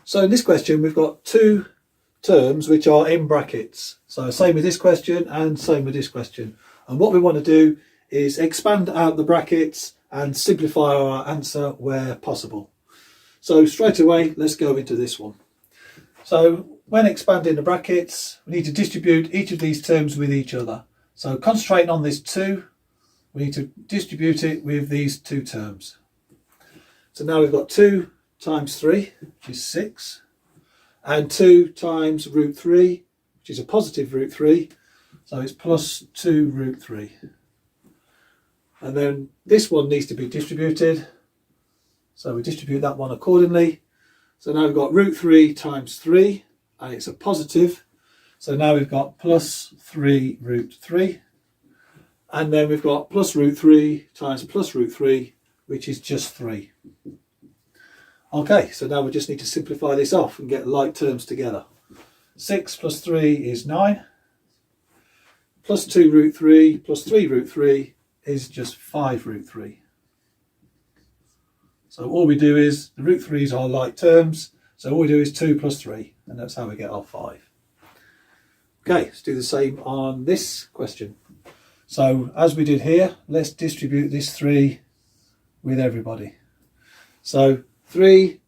So in this question we've got two terms which are in brackets. So same with this question and same with this question. And what we want to do is expand out the brackets and simplify our answer where possible. So straight away, let's go into this one. So when expanding the brackets, we need to distribute each of these terms with each other. So concentrating on this 2, we need to distribute it with these two terms. So now we've got 2 times 3, which is 6, and 2 times root 3, which is a positive root 3, so it's plus 2 root 3. And then this one needs to be distributed, so we distribute that one accordingly. So now we've got root 3 times 3, and it's a positive, so now we've got plus 3 root 3, and then we've got plus root 3 times plus root 3, which is just 3. Okay, so now we just need to simplify this off and get like terms together. 6 plus 3 is 9, plus 2 root 3 plus 3 root 3 is just 5 root 3. So all we do is, the root 3's are like terms, so all we do is 2 plus 3, and that's how we get our 5. Okay, let's do the same on this question. So as we did here, let's distribute this 3 with everybody. So 3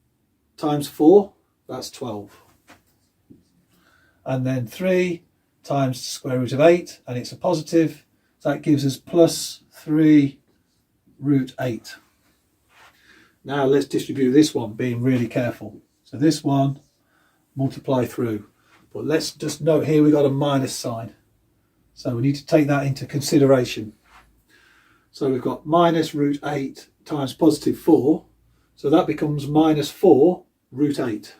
times 4, that's 12. And then 3 times the square root of 8, and it's a positive, so that gives us plus 3 root 8. Now let's distribute this one, being really careful. So this one, multiply through. But let's just note here we've got a minus sign. So we need to take that into consideration. So we've got minus root 8 times positive 4. So that becomes minus 4 root 8.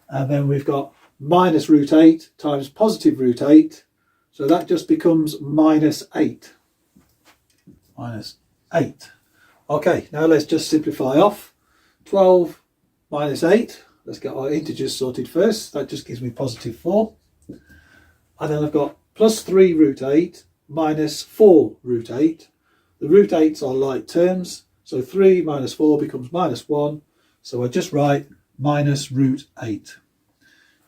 And then we've got minus root 8 times positive root 8. So that just becomes minus 8. Minus 8. Okay, now let's just simplify off. 12 minus 8. Let's get our integers sorted first. That just gives me positive 4. And then I've got plus 3 root 8 minus 4 root 8. The root 8's are like terms, so 3 minus 4 becomes minus 1. So I just write minus root 8.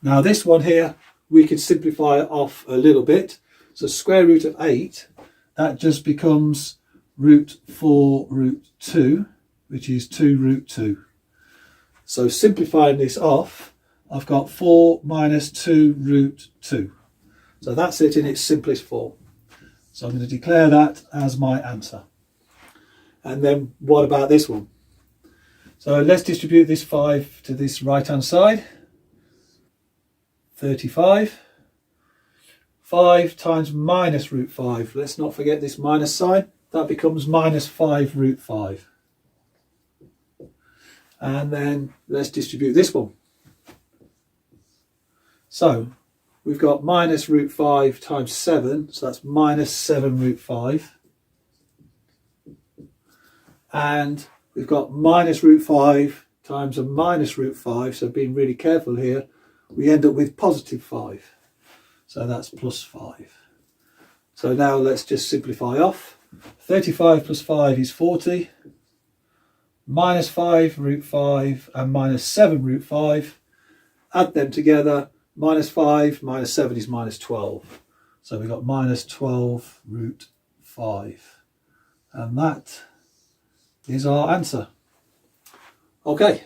Now this one here, we can simplify it off a little bit. So square root of 8, that just becomes root 4 root 2, which is 2 root 2. So simplifying this off, I've got 4 minus 2 root 2. So that's it in its simplest form. So I'm going to declare that as my answer. And then what about this one? So let's distribute this 5 to this right hand side. 35. 5 times minus root 5. Let's not forget this minus sign. That becomes minus 5 root 5. And then let's distribute this one. So we've got minus root 5 times 7, so that's minus 7 root 5. And we've got minus root 5 times a minus root 5, so being really careful here, we end up with positive 5. So that's plus 5. So now let's just simplify off. 35 plus 5 is 40. Minus 5 root 5 and minus 7 root 5. Add them together. Minus 5 minus 7 is minus 12. So we've got minus 12 root 5. And that is our answer. Okay,